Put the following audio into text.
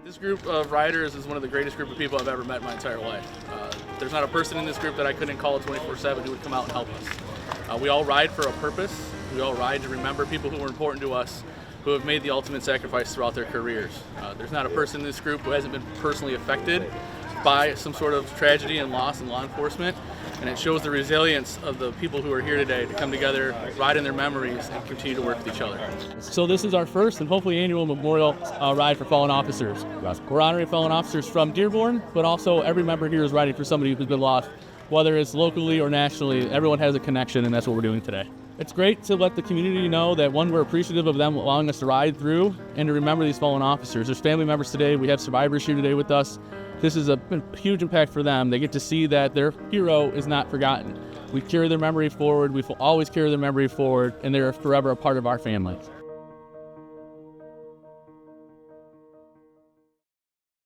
This group of riders is one of the greatest group of people I've ever met in my entire life. There's not a person in this group that I couldn't call 24/7 who would come out and help us. We all ride for a purpose. We all ride to remember people who were important to us, who have made the ultimate sacrifice throughout their careers. There's not a person in this group who hasn't been personally affected by some sort of tragedy and loss in law enforcement, and it shows the resilience of the people who are here today to come together, ride in their memories, and continue to work with each other. So this is our first and hopefully annual memorial ride for fallen officers. We're honoring fallen officers from Dearborn, but also every member here is riding for somebody who's been lost, whether it's locally or nationally. Everyone has a connection, and that's what we're doing today. It's great to let the community know that, one, we're appreciative of them allowing us to ride through and to remember these fallen officers. There's family members today. We have survivors here today with us. This is a huge impact for them. They get to see that their hero is not forgotten. We carry their memory forward. We will always carry their memory forward, and they're forever a part of our family.